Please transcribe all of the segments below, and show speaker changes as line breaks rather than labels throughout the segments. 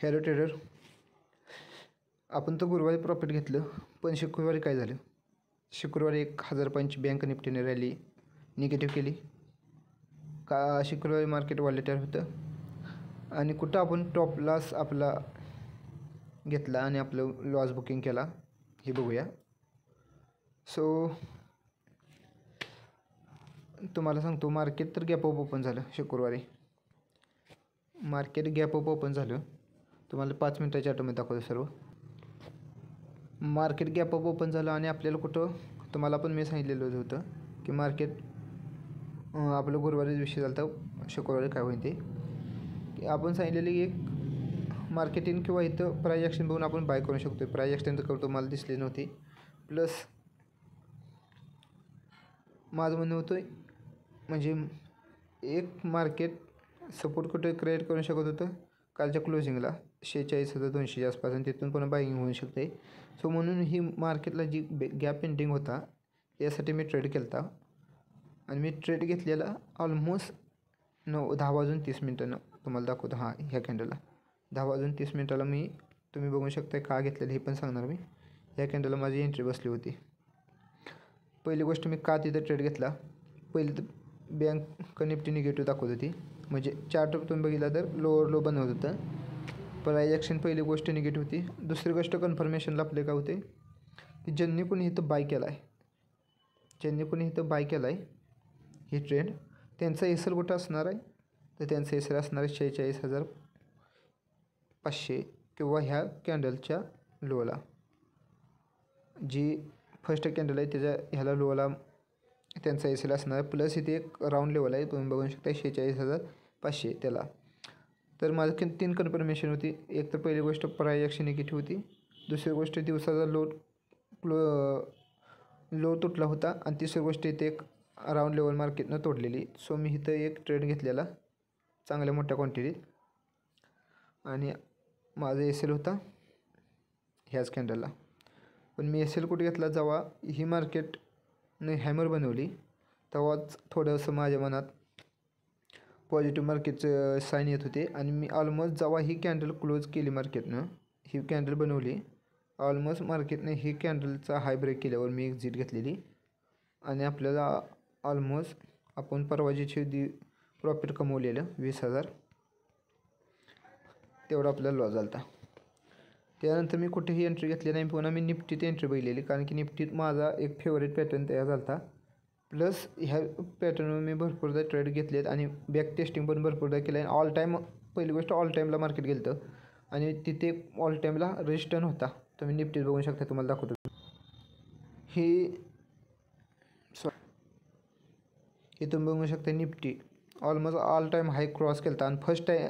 Hello trader, आपण तर गुरुवारी प्रॉफिट घेतलं, पण शुक्रवारी काय झालं? शुक्रवारी 1000 पॉईंटची बँक निफ्टीने रॅली निगेटिव्ह केली का? शुक्रवारी मार्केट वॉलेटाईल होतं आणि कुठं आपण टॉप लॉस आपला घेतला आणि आपलं लॉस बुकिंग केला हे बघूया. सो तुम्हाला सांगतो, मार्केट तर गॅप अप ओपन झालं. शुक्रवारी मार्केट गॅप अप ओपन झालं. तुम्हाला 5 मिनिटाच्या ऑटोमध्ये दाखवतो सर्व. मार्केट गॅप अप ओपन झालं आणि आपल्याला कुठं, तुम्हाला पण मी सांगितलेलं होतं की मार्केट आपलं गुरुवारी विषय झाला होता. शुक्रवारी काय होईल ते की आपण सांगितलेलं की एक मार्केटिंग किंवा इथं प्राईज ॲक्शन बघून आपण बाय करू शकतो. प्राईज ॲक्शन तर करतो मला दिसली नव्हती. प्लस माझं म्हणणं होतं म्हणजे एक मार्केट सपोर्ट कुठे क्रिएट करू शकत होतं कालच्या क्लोजिंगला 46,200 आसपास, आणि तिथून पण बाईंग होऊ शकते. सो म्हणून ही मार्केटला जी गॅप पेंडिंग होता यासाठी मी ट्रेड केला होता आणि मी ट्रेड घेतलेला ऑलमोस्ट 10:30 तुम्हाला दाखवतो. हां, ह्या कॅन्डलला 10:30 मी, तुम्ही बघू शकता का घेतलेलं हे पण सांगणार मी. ह्या कॅन्डलला माझी एंट्री बसली होती. पहिली गोष्ट, मी का तिथं ट्रेड घेतला, पहिली तर बँक निफ्टी निगेटिव्ह दाखवत होती, म्हणजे चार्ट तुम्ही बघितला तर लोअर लो बनवत होतं. प्राईज ॲक्शन पहिली गोष्ट निगेटिव्ह होती. दुसरी गोष्ट, कन्फर्मेशनला आपले काय होते की ज्यांनी कोणी इथं बाय केला आहे, हे ट्रेंड, त्यांचा एसएल कुठं असणार आहे तर त्यांचा एसएल असणार आहे 46,500 किंवा ह्या कॅन्डलच्या लोला, जी फर्स्ट कॅन्डल आहे त्याच्या ह्याला लोला त्यांचा एसएल असणार आहे. प्लस इथे एक राऊंड लेवल आहे, तुम्ही बघू शकता 46,500 त्याला. तर माझं 3 कन्फर्मेशन होती. एक तर पहिली गोष्ट प्राईज ॲक्शन निगेटिव्ह होती, दुसरी गोष्ट दिवसाचा लो तुटला होता, आणि तिसरी गोष्ट इथे एक राऊंड लेवल मार्केटनं तोडलेली. सो मी इथं एक ट्रेड घेतलेला चांगल्या मोठ्या क्वांटिटीत, आणि माझा एसएल होता ह्याच कॅन्डलला. पण मी एसएल कुठे घेतला, जेव्हा ही मार्केटने हॅमर बनवली तेव्हाच थोडंसं माझ्या मनात पॉझिटिव्ह मार्केटचं साईन येत होते. आणि मी ऑलमोस्ट जेव्हा ही कॅन्डल क्लोज केली, मार्केटनं ही कॅन्डल बनवली, ऑलमोस्ट मार्केटने ही कॅन्डलचा हाय ब्रेक केल्यावर मी एक्झिट घेतलेली, आणि आपल्याला ऑलमोस्ट आपण परवाजीची प्रॉफिट कमवलेलं 20,000, तेवढा आपल्याला लॉस झाला होता. त्यानंतर मी कुठेही एंट्री घेतली नाही. पुन्हा मी निफ्टीत एंट्री बघितलेली, कारण की निफ्टीत माझा एक फेवरेट पॅटर्न तयार झाला होता. प्लस ह्या पॅटर्नवर मी भरपूरदा ट्रेड घेतलेत आणि बॅक टेस्टिंग पण भरपूरदा केलं आहे. ऑल टाईम, पहिली गोष्ट ऑल टाईमला मार्केट गेलं होतं आणि तिथे ऑल टाईमला रेजिस्टन्स होता. तुम्ही निफ्टीत बघू शकता, तुम्हाला दाखवतो. हे तुम्ही बघू शकता, निफ्टी ऑलमोस्ट ऑल टाईम हाय क्रॉस केला होता, आणि first time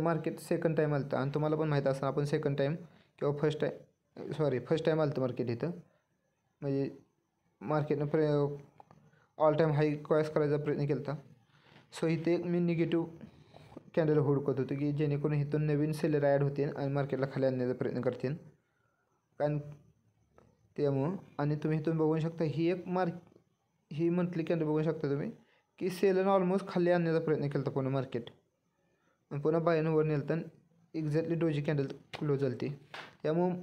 market second time आलं होतं. आणि तुम्हाला पण माहीत असतं, आपण सेकंड टाईम किंवा फर्स्ट टाईम आलं होतं मार्केट इथं, म्हणजे मार्केटनं ऑल टाईम हाय क्रॉस करायचा प्रयत्न केला होता. सो इथे मी निगेटिव्ह कॅन्डल हुडकत होतो की जेणेकरून इथून नवीन सेलर ॲड होतील आणि मार्केटला खाली आणण्याचा प्रयत्न करतील, कारण त्यामुळं. आणि तुम्ही इथून बघू शकता, ही मंथली कॅन्डल बघू शकता तुम्ही की सेलरनं ऑलमोस्ट खाली आणण्याचा प्रयत्न केला होता पुन्हा मार्केट, आणि पुन्हा बायनं वर नेलं तर एक्झॅक्टली डोजी कॅन्डल क्लोज झाली होती. त्यामुळं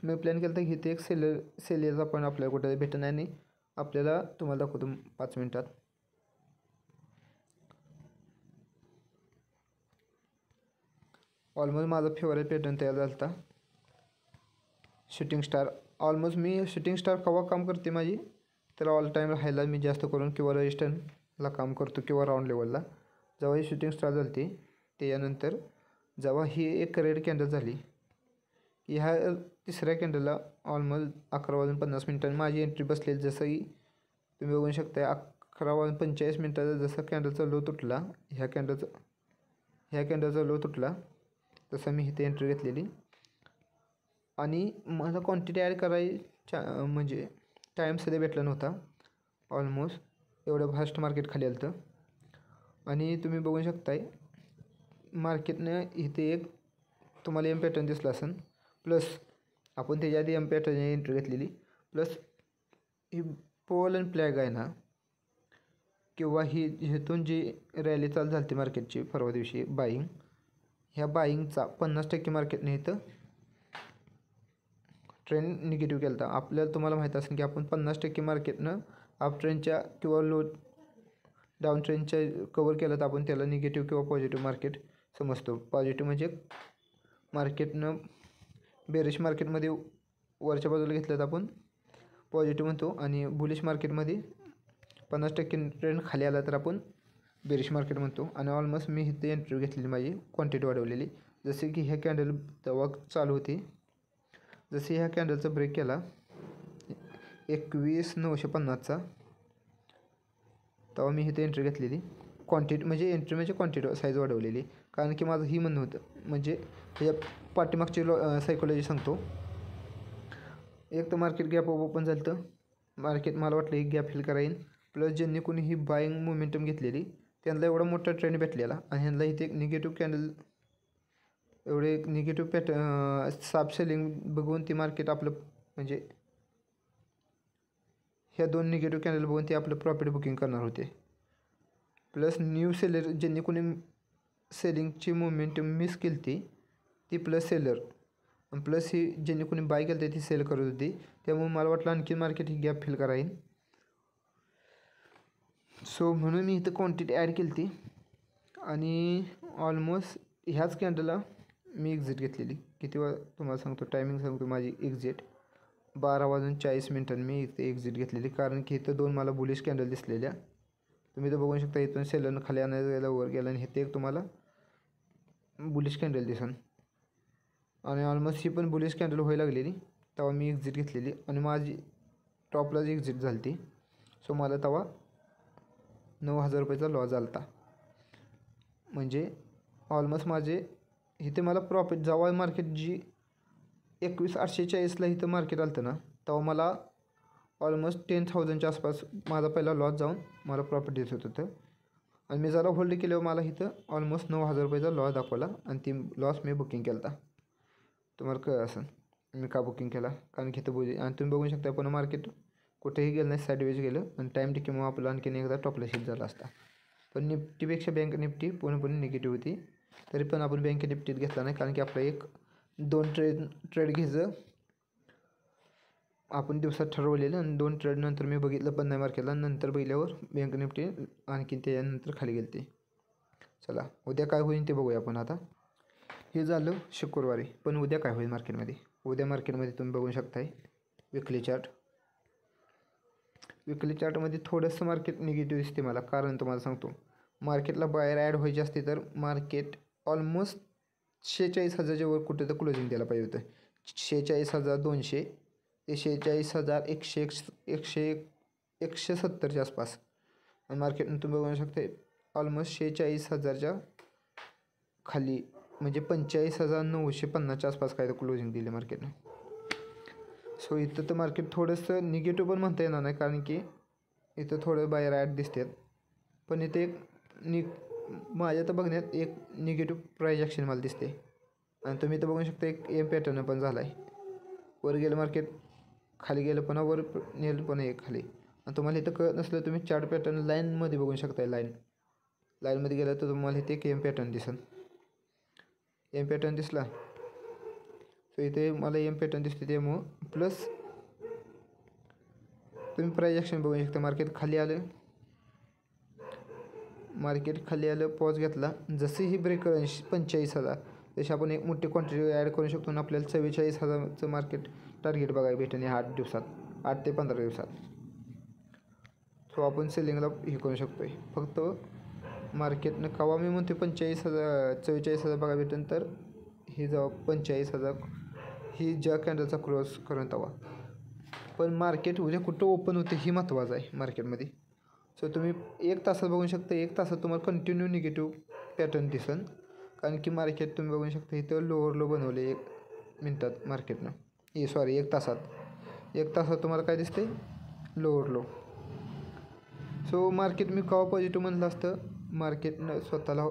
मी प्लॅन केला होता की इथे एक सेलरचा पण आपल्याला कुठं भेटत नाही, आणि आपल्याला तुम्हाला दाखवतो 5 मिनिटात. ऑलमोस्ट माझा फेवरेट पॅटर्न तयार झाला होता, शूटिंग स्टार. ऑलमोस्ट मी शूटिंग स्टार केव्हा काम करते माझी, तर ऑल टाईम हायला मी जास्त करून किंवा रेजिस्टन्सला काम करतो किंवा राऊंड लेवलला. जेव्हा ही शूटिंग स्टार झाली होती, त्यानंतर जेव्हा ही एक रेड कॅन्डल झाली, ह्या तिसऱ्या कॅन्डलला ऑलमोस्ट 11:50 माझी एंट्री बसलेली. जसंही तुम्ही बघू शकता, 11:45 जसं कॅन्डलचा लो तुटला, ह्या कॅन्डलचा लो तुटला, तसं मी इथे एंट्री घेतलेली. आणि मला क्वांटिटी ॲड करायच्या म्हणजे टाईम सध्या भेटला नव्हता. ऑलमोस्ट एवढं फास्ट मार्केट खाली आलं होतं, आणि तुम्ही बघू शकताय मार्केटनं इथे एक तुम्हाला एम पॅटर्न दिसला असेल. प्लस आपण त्याच्या आधी एम पॅटर्न एंट्री घेतलेली. प्लस ही पोल आणि फ्लॅग आहे ना, किंवा ही इथून जी रॅली चालू झाली होती मार्केटची परवा दिवशी बाईंग, ह्या बाईंगचा 50% मार्केटने इथं ट्रेंड निगेटिव्ह केला होता. आपल्याला तुम्हाला माहीत असेल की आपण 50% मार्केटनं अप ट्रेंडच्या किंवा डाऊन ट्रेंडच्या कवर केलं तर आपण त्याला निगेटिव्ह किंवा पॉझिटिव्ह मार्केट समजतो. पॉझिटिव्ह म्हणजे मार्केटनं बेरिश मार्केटमध्ये वरच्या बाजूला घेतलं तर आपण पॉझिटिव्ह म्हणतो आणि बुलिश मार्केटमध्ये 50% ट्रेंड खाली आला तर आपण बेरिश मार्केट म्हणतो. आणि ऑलमोस्ट मी इथे एंट्री घेतलेली, माझी क्वांटिटी वाढवलेली. जसे की ह्या कॅन्डल तेव्हा चालू होती, जसे ह्या कॅन्डलचा ब्रेक केला 21,950चा, तेव्हा मी इथे एंट्री घेतलेली. क्वांटिटी म्हणजे एंट्री म्हणजे क्वांटिटी साईज वाढवलेली. कारण की माझं ही म्हणणं होतं, म्हणजे ह्या पाठीमागची सायकोलॉजी सांगतो. एक तर मार्केट गॅप ओपन झालं तर मार्केट मला वाटलं ही गॅप फिल करा येईल. प्लस ज्यांनी कोणी ही बाईंग मोमेंटम घेतलेली त्यांना एवढा मोठा ट्रेंड भेटलेला आणि ह्यांना इथे एक निगेटिव्ह कॅन्डल, एवढे एक निगेटिव्ह साफ सेलिंग बघून ती मार्केट आपलं म्हणजे ह्या 2 निगेटिव्ह कॅन्डल बघून ते आपलं प्रॉफिट बुकिंग करणार होते. प्लस न्यू सेलर ज्यांनी कोणी सेलिंगची मोमेंटम मिस केली ती प्लस सेलर, आणि प्लस ही ज्यांनी कोणी बाय केलं ती सेल करत होती. त्यामुळे मला वाटलं आणखी मार्केट ही गॅप फिल करा येईल. सो म्हणून मी इथं क्वांटिटी ॲड केली ती आणि ऑलमोस्ट ह्याच कॅन्डलला मी एक्झिट घेतलेली. किती तुम्हाला सांगतो, टायमिंग सांगतो माझी एक्झिट 12:40 मी इथे एक्झिट घेतलेली. कारण की इथं 2 मला बुलिश कॅन्डल दिसलेल्या. तुम्ही तर बघू शकता इथून सेलरनं खाली आणायला गेला, वर गेला आणि इथे एक तुम्हाला बुलिश कॅन्डल दिसन आणि ऑलमोस्ट ही पण बुलिश कॅन्डल व्हायला लागलेली. तेव्हा मी एक्झिट घेतलेली आणि माझी टॉपलाच एक्झिट झाली ती. सो मला तेव्हा 9,000 रुपयाचा लॉस झाला होता. म्हणजे ऑलमोस्ट माझे इथे मला प्रॉफिट, जेव्हा मार्केट जी 21,840ला इथं मार्केट आलं होतं ना, तेव्हा मला ऑलमोस्ट 10,000च्या आसपास माझा पहिला लॉस जाऊन मला प्रॉफिट देत होतं. आणि मी जरा होल्ड केल्यावर मला इथं ऑलमोस्ट 9,000 रुपयाचा लॉस दाखवला आणि ती लॉस मी बुकिंग केला होता. तुम्हाला कळलं असेल मी का बुकिंग केला, कारण की इथं आणि तुम्ही बघू शकता पुन्हा मार्केट कुठेही गेलं नाही, साईडवेज गेलं आणि टाईम टिकीमुळे आपलं आणखीन एकदा टॉपला शिफ्ट झाला असता. पण निफ्टीपेक्षा बँक निफ्टी पूर्णपणे निगेटिव्ह होती. तरी पण आपण बँक निफ्टीत घेतला नाही, कारण की आपलं 1-2 ट्रेड घ्यायचं आपण दिवसात ठरवलेलं आणि 2 ट्रेड नंतर मी बघितलं पण नाही मार्केटला. नंतर बघितल्यावर बँक निफ्टी आणखीन त्याच्यानंतर खाली गेली ती. चला उद्या काय होईल ते बघूया आपण आता. हे झालं शुक्रवारी, पण उद्या काय होईल मार्केटमध्ये. उद्या मार्केटमध्ये तुम्ही बघू शकताय विकली चार्ट. विकली चार्टमध्ये थोडंसं मार्केट निगेटिव्ह दिसते मला. कारण तुम्हाला सांगतो, मार्केटला बायर ॲड व्हायची असते तर मार्केट ऑलमोस्ट 46,000च्या वर कुठे तर क्लोजिंग द्यायला पाहिजे होतं. 46,200 ते 46,170च्या आसपास. आणि मार्केटनं तुम्ही बघू शकता ऑलमोस्ट 46,000च्या खाली, म्हणजे 45,950च्या आसपास काय तर क्लोजिंग दिली मार्केटनं. सो इथं तर मार्केट थोडंसं निगेटिव्ह पण म्हणता येणार नाही, कारण की इथं थोडं बायर ॲड दिसतात. पण इथे एक माझ्या तर बघण्यात एक निगेटिव्ह प्राईज ॲक्शन मला दिसते. आणि तुम्ही इथं बघू शकता एक एम पॅटर्न पण झाला आहे. वर गेलं मार्केट, खाली गेलं पुन्हा वर नेलं पुन्हा एक खाली. आणि तुम्हाला इथं कळत नसलं तुम्ही चार्ट पॅटर्न लाईनमध्ये बघू शकता. लाईनमध्ये गेलं तर तुम्हाला इथे एक एम पॅटर्न दिसेल. एम पॅटर्न दिसला सो इथे मला एम पॅटर्न दिसते. त्यामुळं प्लस तुम्ही प्राईज ॲक्शन बघू शकता. मार्केट खाली आलं, पॉज घेतला. जसेही ब्रेक 45,000 तशी आपण एक मोठी क्वांटिटी ॲड करू शकतो आणि आपल्याला 44,000चं मार्केट टार्गेट बघायला भेटेल ह्या 8 दिवसात, 8 ते 15 दिवसात. सो आपण सेलिंगला हे करू शकतो आहे. फक्त मार्केटनं केव्हा मी म्हणतो 44,000 बघायला भेटेल तर ही जेव्हा 45,000 ही ज्या कॅन्डलचा क्रॉस करून तेव्हा. पण मार्केट उद्या कुठं ओपन होते ही महत्त्वाचं आहे मार्केटमध्ये. सो तुम्ही 1 तासात बघू शकता. 1 तासात तुम्हाला कंटिन्यू निगेटिव्ह पॅटर्न दिसेल. कारण की मार्केट तुम्ही बघू शकता इथं लोअर लो बनवले 1 मिनटात मार्केटनं. 1 तासात. 1 तासात तुम्हाला काय दिसते, लोअर लो. सो मार्केट मी केव्हा पॉझिटिव्ह म्हणलं असतं, मार्केटनं स्वतःला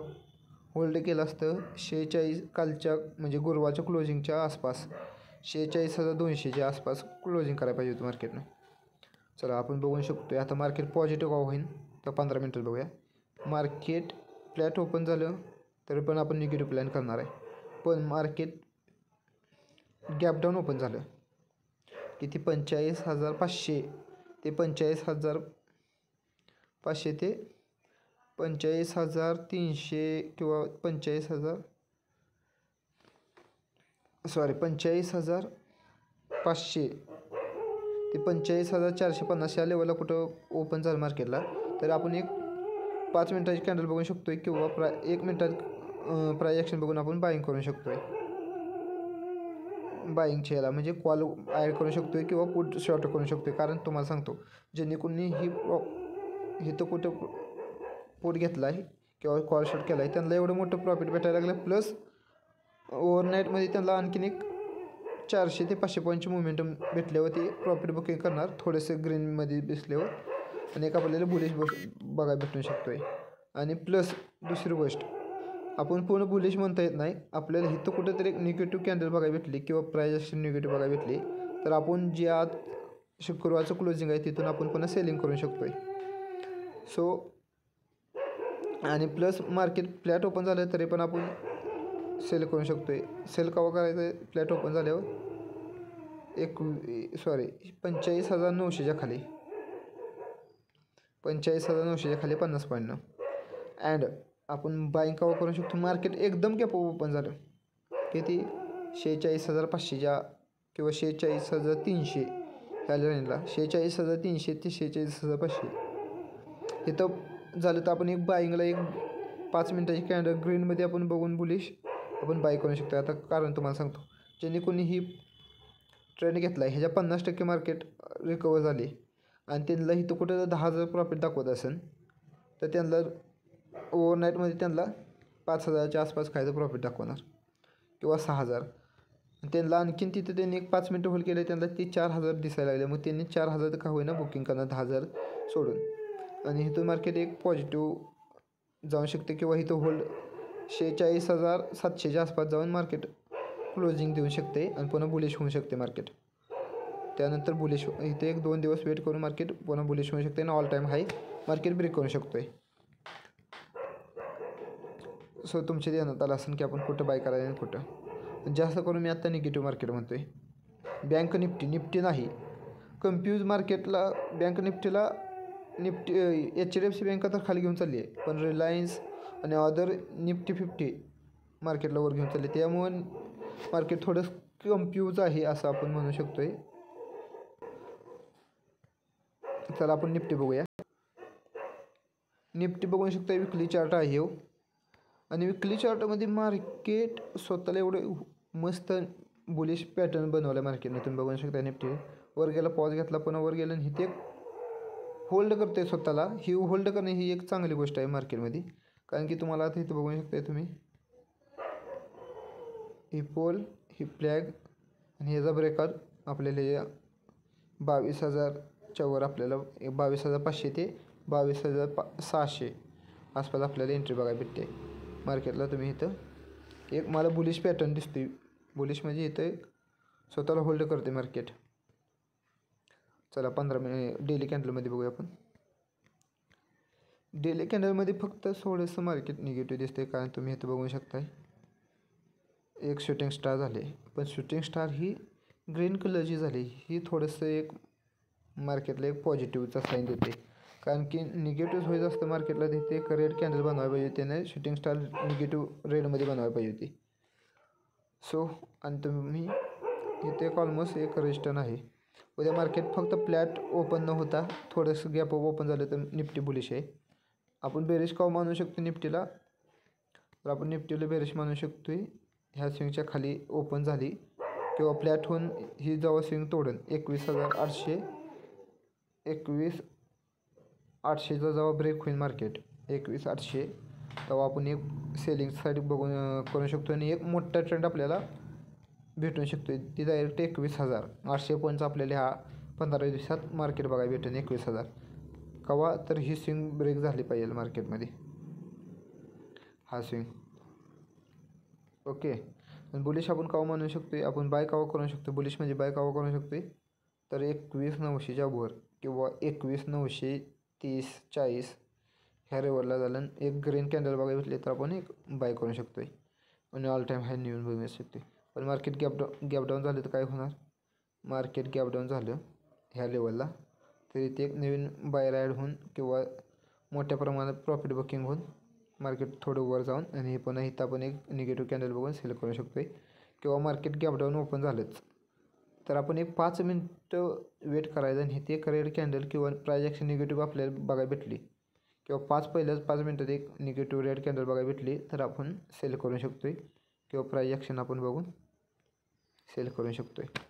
होल्ड केलं असतं 46 कालच्या म्हणजे गुरुवारच्या क्लोजिंगच्या आसपास 46,200च्या आसपास क्लोजिंग करायला पाहिजे होतं मार्केटनं. चला आपण बघू शकतो आता मार्केट पॉझिटिव्ह केव्हा होईल तर 15 मिनटात बघूया. मार्केट फ्लॅट ओपन झालं तरी पण आपण निगेटिव्ह प्लॅन करणार आहे. पण मार्केट गॅप डाऊन ओपन झालं किती 45,500 ते 45,500 ते 45,300 किंवा 45,500 ते 45,450 या लेवलला कुठं ओपन झालं मार्केटला, तर आपण एक 5 मिनिटाची कॅन्डल बघू शकतो आहे किंवा 1 मिनिटात प्राईस ॲक्शन बघून आपण बाईंग करू शकतो आहे. बाईंगच्या याला म्हणजे कॉल ॲड करू शकतो आहे किंवा पुट शॉर्ट करू शकतो आहे. कारण तुम्हाला सांगतो, ज्यांनी कोणी ही तर कुठं पुट घेतला आहे किंवा कॉल शॉर्ट केला आहे त्यांना एवढं मोठं प्रॉफिट भेटायला लागलं. प्लस ओव्हरनाईटमध्ये त्यांना आणखीन एक 400 ते 500 पॉईंटची मुवमेंटम भेटल्यावर ते प्रॉफिट बुकिंग करणार थोडेसे ग्रीनमध्ये दिसल्यावर, आणि एक आपल्याला बुलिश बघायला भेटू शकतो आहे. आणि प्लस दुसरी गोष्ट, आपण पूर्ण बुलिश म्हणता येत नाही, आपल्याला इथं कुठंतरी एक निगेटिव्ह कॅन्डल बघायला भेटली किंवा प्राईस ॲक्शन निगेटिव्ह बघायला भेटली, तर आपण जे आज शुक्रवारचं क्लोजिंग आहे तिथून आपण पुन्हा सेलिंग करू शकतो आहे. सो आणि प्लस मार्केट फ्लॅट ओपन झालं तरी पण आपण सेल करू शकतो आहे. सेल केव्हा करायचं आहे? फ्लॅट ओपन झाल्यावर 45,900च्या खाली, 45,900च्या खाली 50 पॉईंटनं. अँड आपण बाईंग केव्हा करू शकतो? मार्केट एकदम गॅप ओपन झालं किती 46,500च्या किंवा 46,300 ह्या रेंजला, 46,300 ते 46,500 इथं झालं तर आपण एक बाईंगला एक 5 मिनिटाची कॅन्डल ग्रीनमध्ये आपण बघून बुलिश आपण बाय करू शकतो. आता कारण तुम्हाला सांगतो, ज्यांनी कोणी ही ट्रेंड घेतला आहे ह्याच्या 50% मार्केट रिकवर झाली आणि त्यांना इथं कुठं 10,000 प्रॉफिट दाखवत असेल तर त्यांना ओव्हरनाईटमध्ये त्यांना 5,000च्या आसपास खायचं प्रॉफिट दाखवणार किंवा 6,000. त्यांना आणखीन तिथं त्यांनी एक 5 मिनटं होल्ड केले, त्यांना ते 4,000 दिसायला लागले. मग त्यांनी 4,000 तर का होईना बुकिंग करणार 10,000 सोडून, आणि इथं मार्केट एक पॉझिटिव्ह जाऊ शकते किंवा इथं होल्ड 46,700च्या आसपास जाऊन मार्केट क्लोजिंग देऊ शकते आणि पुन्हा बुलिश होऊ शकते मार्केट. त्यानंतर बुलिश इथे 1-2 दिवस वेट करून मार्केट पुन्हा बुलिश होऊ शकते आणि ऑल टाईम हाय मार्केट ब्रेक करू शकतो आहे. सो तुमचे देण्यात आलं असेल की आपण कुठं बाय करायचं आणि कुठं. जास्त करून मी आत्ता निगेटिव्ह मार्केट म्हणतो आहे. बँक निफ्टी नाही, कन्फ्यूज मार्केटला बँक निफ्टीला HDFC बँक तर खाली घेऊन चालली आहे, पण रिलायन्स आणि अदर निफ्टी 50 मार्केटला वर घेऊन चालले, त्यामुळे मार्केट थोडं कन्फ्यूज आहे असं आपण म्हणू शकतो आहे. चला आपण निफ्टी बघूया. निफ्टी बघू शकतो विकली चार्ट आहे हो, आणि विकली चार्टमध्ये मार्केट स्वतःला एवढं मस्त बुलिश पॅटर्न बनवला मार्केटने. तुम्ही बघू शकता निफ्टी वर गेला, पॉज घेतला, पुन्हा वर गेला आणि इथे होल्ड करते स्वतःला. ही होल्ड करणे ही एक चांगली गोष्ट आहे मार्केटमध्ये, कारण की तुम्हाला आता इथं बघू शकता तुम्ही ही पोल, ही फ्लॅग आणि ह्याचा ब्रेकआउट आपल्याला 22,000च्या वर आपल्याला 22,500 ते 22,600 आसपास आपल्याला एंट्री बघायला भेटते मार्केटला. तुम्ही इथं एक मला बुलिश पॅटर्न दिसते. बुलिश म्हणजे इथं एक स्वतःला होल्ड करते मार्केट. चला 15 मिनिट डेली कॅन्डलमध्ये बघूया आपण. डेली कॅन्डलमध्ये फक्त थोडंसं मार्केट निगेटिव्ह दिसते, कारण तुम्ही इथं बघू शकताय एक शूटिंग स्टार झाले, पण शूटिंग स्टार ही ग्रीन कलरची झाली. ही थोडंसं एक मार्केटला एक पॉझिटिव्हचा साईन देते, कारण की निगेटिव्ह व्हायचं असतं मार्केटला तिथे एक रेड कॅन्डल बनवायला पाहिजे, त्याने शूटिंग स्टार निगेटिव्ह रेडमध्ये बनवायला पाहिजे होती. सो आणि तुम्ही इथे एक ऑलमोस्ट एक रेजिस्टन्स आहे. उद्या मार्केट फक्त फ्लॅट ओपन न होता थोडंसं गॅप ओपन झालं तर निफ्टी बुलिश आहे. आपण बेरिश काव मानू शकतो निफ्टीला, तर आपण निफ्टीला बेरिश मानू शकतो आहे. ह्या स्विंगच्या खाली ओपन झाली किंवा फ्लॅट होऊन ही जेव्हा स्विंग तोडून 21,800 21,800चा जेव्हा ब्रेक होईल मार्केट 21,800, तेव्हा आपण एक सेलिंगसाठी बघून करू शकतो आणि एक मोठा ट्रेंड आपल्याला भेटू शकतो. ती डायरेक्ट 21,800 पॉईंटचा आपल्याला ह्या 15 दिवसात मार्केट बघायला भेटेल 21,000 केव्हा, तर ही स्विंग ब्रेक झाली पाहिजे मार्केटमध्ये, हा स्विंग. ओके, आणि बुलिश आपण केव्हा म्हणू शकतो, आपण बाय केव्हा करू शकतो, बुलिश म्हणजे बाय केव्हा करू शकतो, तर 21,900च्या वर किंवा 21,930-40 ह्या लेवलला झालं आणि एक ग्रीन कॅन्डल बघायला भेटले तर आपण एक बाय करू शकतो आहे आणि ऑल टाईम हाय नेऊन बघू शकतो. पण मार्केट गॅपडाऊन झालं तर काय होणार? मार्केट गॅपडाऊन झालं ह्या लेवलला तर इथे एक नवीन बायर ॲड होऊन किंवा मोठ्या प्रमाणात प्रॉफिट बुकिंग होऊन मार्केट थोडं वर जाऊन आणि हे पुन्हा इथं आपण एक निगेटिव्ह कॅन्डल बघून सेल करू शकतो आहे. किंवा मार्केट गॅपडाऊन ओपन झालंच तर आपण एक 5 मिनटं वेट करायचं आणि इथे एक रेड कॅन्डल किंवा प्राईज ॲक्शन निगेटिव्ह आपल्याला बघायला भेटली किंवा पहिल्याच 5 मिनटात एक निगेटिव्ह रेड कॅन्डल बघायला भेटली तर आपण सेल करू शकतो आहे किंवा प्राईज ॲक्शन आपण बघून सेल करू शकतो आहे.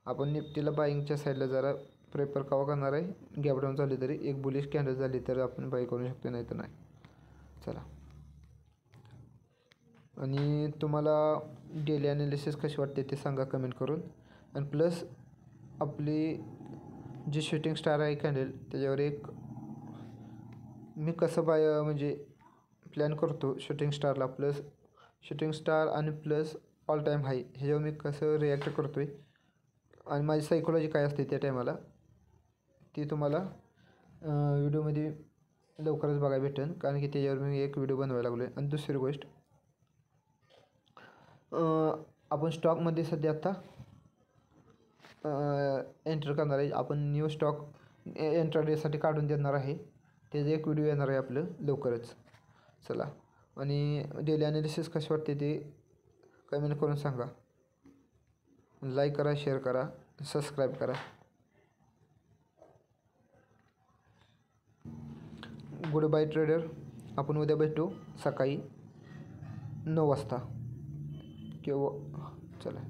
आपण निफ्टीला बाईंगच्या साईडला जरा प्रेफर कवा करणार आहे? गॅपडाऊन झाली तरी एक बुलिश कॅन्डल झाली तर आपण बाय करू शकतो, नाही तर नाही. चला, आणि तुम्हाला डेली ॲनालिसिस कशी वाटते ते सांगा कमेंट करून. आणि प्लस आपली जी शूटिंग स्टार आहे कॅन्डल त्याच्यावर एक मी कसं म्हणजे प्लॅन करतो शूटिंग स्टारला प्लस शूटिंग स्टार आणि प्लस ऑल टाईम हाय ह्याच्यावर मी कसं रिॲक्ट करतो आहे आणि माझी सायकोलॉजी काय असते त्या टायमाला ती तुम्हाला व्हिडिओमध्ये लवकरच बघायला भेटेल, कारण की त्याच्यावर मी एक व्हिडिओ बनवायला लागलो आहे. आणि दुसरी गोष्ट, आपण स्टॉकमध्ये सध्या आत्ता एंटर करणार आहे. आपण न्यू स्टॉक एंट्राडेसाठी काढून देणार आहे, त्याचं एक व्हिडिओ येणार आहे आपलं लवकरच. चला, आणि डेली ॲनालिसिस कशी वाटते ते कमेंट करून सांगा. लाईक करा, शेअर करा, सबस्क्राईब करा. Good bye trader. आपण उद्या भेटू सकाळी 9 वाजता किंवा चला.